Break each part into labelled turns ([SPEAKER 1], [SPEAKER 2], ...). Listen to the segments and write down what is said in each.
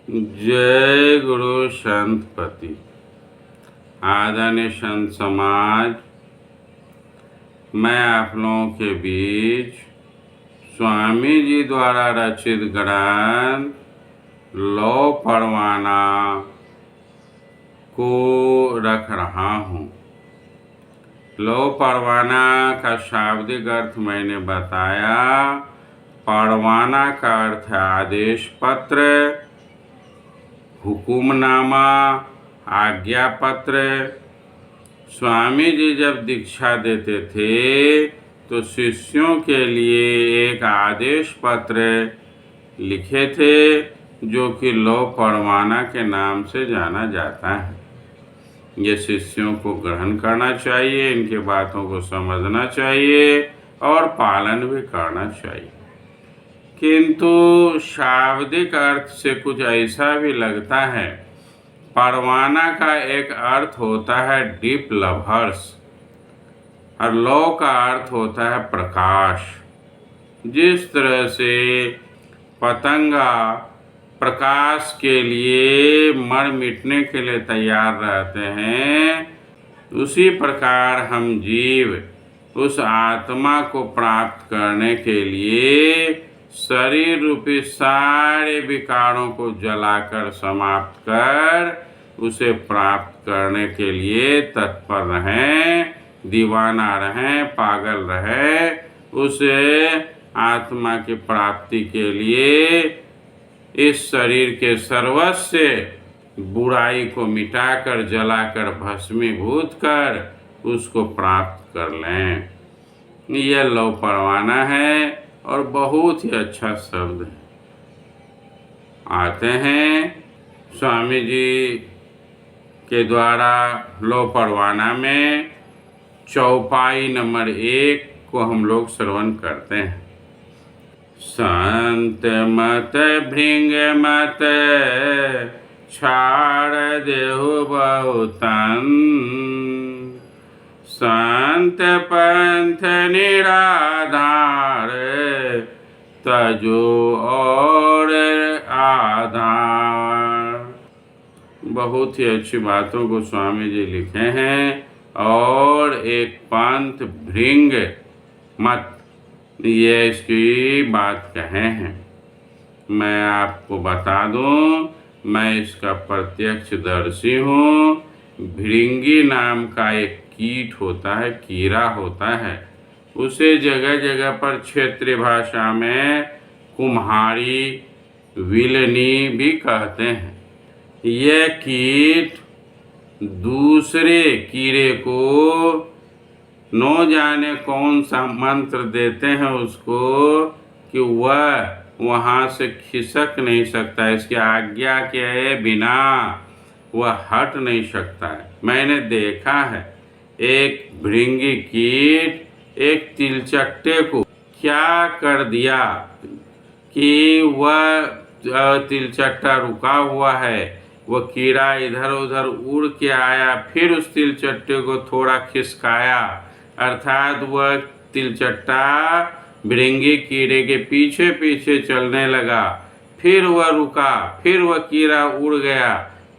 [SPEAKER 1] जय गुरु संतपति। आदरणीय संत समाज, मैं आप लोगों के बीच स्वामी जी द्वारा रचित ग्रंथ लौ परवाना को रख रहा हूँ। लौ परवाना का शाब्दिक अर्थ मैंने बताया। परवाना का अर्थ है आदेश पत्र, हुकुमनामा, आज्ञा पत्र। स्वामी जी जब दीक्षा देते थे तो शिष्यों के लिए एक आदेश पत्र लिखे थे जो कि लौ परवाना के नाम से जाना जाता है। ये शिष्यों को ग्रहण करना चाहिए, इनके बातों को समझना चाहिए और पालन भी करना चाहिए। किंतु शाब्दिक अर्थ से कुछ ऐसा भी लगता है। परवाना का एक अर्थ होता है डीप लवर्स और लौ का अर्थ होता है प्रकाश। जिस तरह से पतंगा प्रकाश के लिए मर मिटने के लिए तैयार रहते हैं, उसी प्रकार हम जीव उस आत्मा को प्राप्त करने के लिए शरीर रूपी सारे विकारों को जलाकर समाप्त कर उसे प्राप्त करने के लिए तत्पर रहें, दीवाना रहें, पागल रहें। उसे आत्मा की प्राप्ति के लिए इस शरीर के सर्वस्व बुराई को मिटाकर जलाकर भस्मीभूत कर उसको प्राप्त कर लें। यह लौ परवाना है और बहुत ही अच्छा शब्द है। आते हैं स्वामी जी के द्वारा लौ परवाना में चौपाई नंबर 1 को हम लोग श्रवण करते हैं। संत मत भृंग मत छाड़ देहु बहुतन, संत पंथ निराधार तजो और आधार। बहुत ही अच्छी बातों को स्वामी जी लिखे हैं। और एक पंथ भृंग मत, ये इसकी बात कहे हैं। मैं आपको बता दूं, मैं इसका प्रत्यक्षदर्शी हूँ। भृंगी नाम का एक कीट होता है, कीड़ा होता है। उसे जगह जगह पर क्षेत्रीय भाषा में कुम्हारी, विलनी भी कहते हैं। यह कीट दूसरे कीड़े को न जाने कौन सा मंत्र देते हैं उसको कि वह वहाँ से खिसक नहीं सकता, इसकी आज्ञा के बिना वह हट नहीं सकता है। मैंने देखा है एक भृंगी कीट एक तिलचट्टे को क्या कर दिया कि वह तिलचट्टा रुका हुआ है, वह कीड़ा इधर उधर उड़ के आया, फिर उस तिलचट्टे को थोड़ा खिसकाया, अर्थात वह तिलचट्टा भृंगी कीड़े के पीछे पीछे चलने लगा। फिर वह रुका, फिर वह कीड़ा उड़ गया,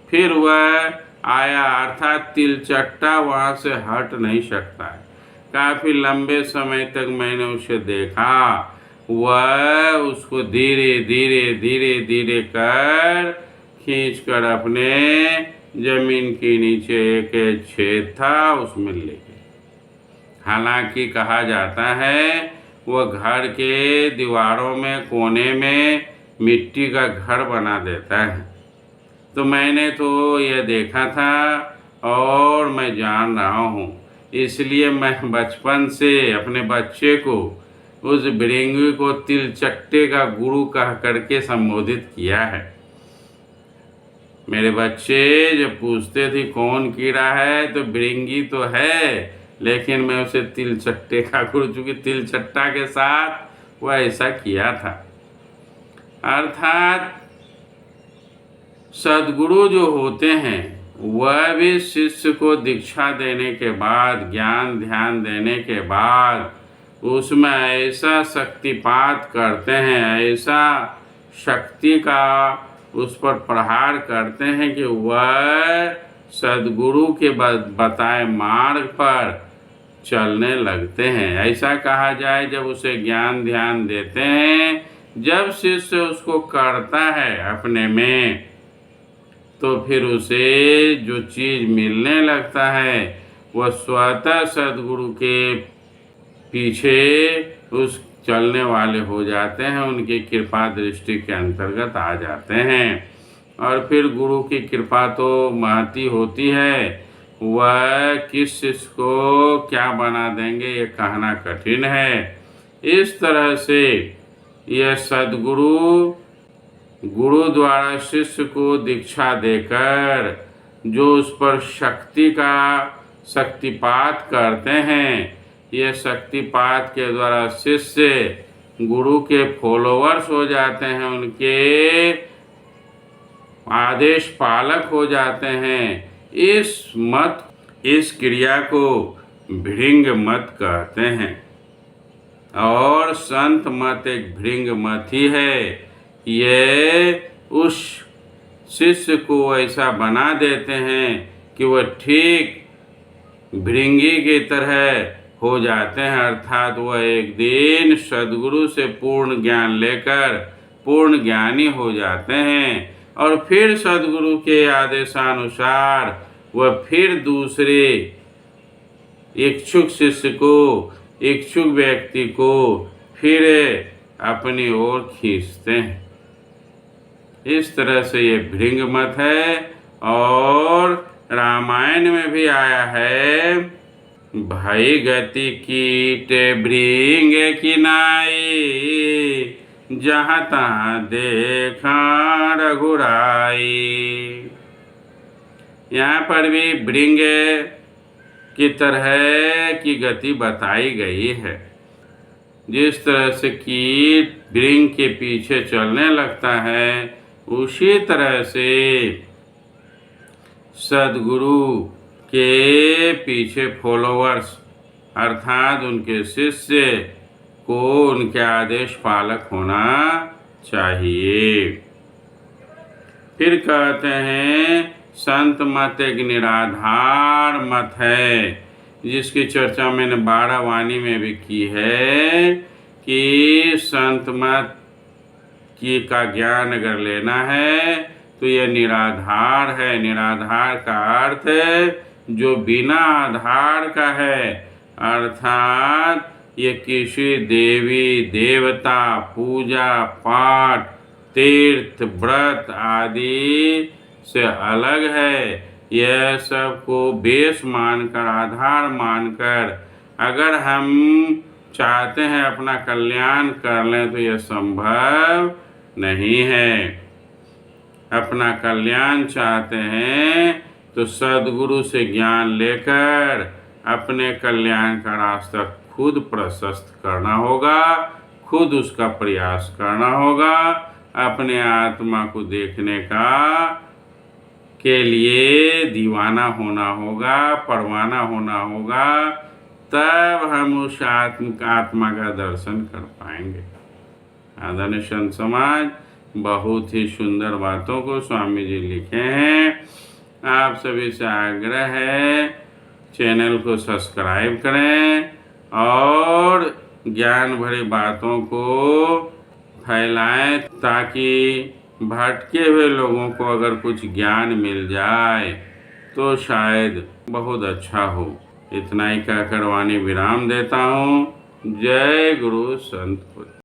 [SPEAKER 1] फिर वह आया, अर्थात तिलचट्टा वहाँ से हट नहीं सकता है। काफ़ी लंबे समय तक मैंने उसे देखा। वह उसको धीरे धीरे धीरे धीरे कर खींचकर अपने जमीन के नीचे एक छेद था उसमें ले गए। हालांकि कहा जाता है वह घर के दीवारों में कोने में मिट्टी का घर बना देता है। तो मैंने तो यह देखा था और मैं जान रहा हूँ, इसलिए मैं बचपन से अपने बच्चे को उस भृंगी को तिलचट्टे का गुरु कह करके संबोधित किया है। मेरे बच्चे जब पूछते थे कौन कीड़ा है तो भृंगी तो है, लेकिन मैं उसे तिलचट्टे का गुरु, चूँकि तिलचट्टा के साथ वह ऐसा किया था। अर्थात सद्गुरु जो होते हैं वह भी शिष्य को दीक्षा देने के बाद, ज्ञान ध्यान देने के बाद उसमें ऐसा शक्तिपात करते हैं, ऐसा शक्ति का उस पर प्रहार करते हैं कि वह सद्गुरु के बताए मार्ग पर चलने लगते हैं। ऐसा कहा जाए, जब उसे ज्ञान ध्यान देते हैं, जब शिष्य उसको करता है अपने में, तो फिर उसे जो चीज़ मिलने लगता है वह स्वतः सद्गुरु के पीछे उस चलने वाले हो जाते हैं, उनकी कृपा दृष्टि के अंतर्गत आ जाते हैं। और फिर गुरु की कृपा तो महती होती है, वह किस शिष्य को क्या बना देंगे ये कहना कठिन है। इस तरह से यह सद्गुरु गुरु द्वारा शिष्य को दीक्षा देकर जो उस पर शक्तिपात करते हैं, ये शक्तिपात के द्वारा शिष्य गुरु के फॉलोअर्स हो जाते हैं, उनके आदेश पालक हो जाते हैं। इस क्रिया को भृंग मत कहते हैं। और संत मत एक भृंग मत ही है। ये उस शिष्य को ऐसा बना देते हैं कि वह ठीक भृंगी की तरह हो जाते हैं, अर्थात वह एक दिन सद्गुरु से पूर्ण ज्ञान लेकर पूर्ण ज्ञानी हो जाते हैं। और फिर सद्गुरु के आदेशानुसार वह फिर दूसरे इच्छुक शिष्य को, इच्छुक व्यक्ति को फिर अपनी ओर खींचते हैं। इस तरह से ये भृंग मत है। और रामायण में भी आया है, भई गति कीट भृंग किनाई, जहाँ तहाँ देखा रघुराई। यहाँ पर भी भृंग की तरह की गति बताई गई है। जिस तरह से कीट भृंग के पीछे चलने लगता है, उसी तरह से सद्गुरु के पीछे फॉलोअर्स अर्थात उनके शिष्य को उनके आदेश पालक होना चाहिए। फिर कहते हैं संत मत एक निराधार मत है, जिसकी चर्चा मैंने 12 वाणी में भी की है कि संत मत की का ज्ञान अगर लेना है तो यह निराधार है। निराधार का अर्थ जो बिना आधार का है, अर्थात ये किसी देवी देवता पूजा पाठ तीर्थ व्रत आदि से अलग है। यह सब को बेस मानकर आधार मानकर अगर हम चाहते हैं अपना कल्याण कर लें तो यह संभव नहीं है। अपना कल्याण चाहते हैं तो सद्गुरु से ज्ञान लेकर अपने कल्याण का रास्ता खुद प्रशस्त करना होगा, खुद उसका प्रयास करना होगा। अपने आत्मा को देखने के लिए दीवाना होना होगा, परवाना होना होगा, तब हम उस आत्मा का दर्शन कर पाएंगे। आदरणीय संत समाज, बहुत ही सुंदर बातों को स्वामी जी लिखे हैं। आप सभी से आग्रह है चैनल को सब्सक्राइब करें और ज्ञान भरी बातों को फैलाएं, ताकि भटके हुए लोगों को अगर कुछ ज्ञान मिल जाए तो शायद बहुत अच्छा हो। इतना ही कहकर वाणी विराम देता हूँ। जय गुरु संत।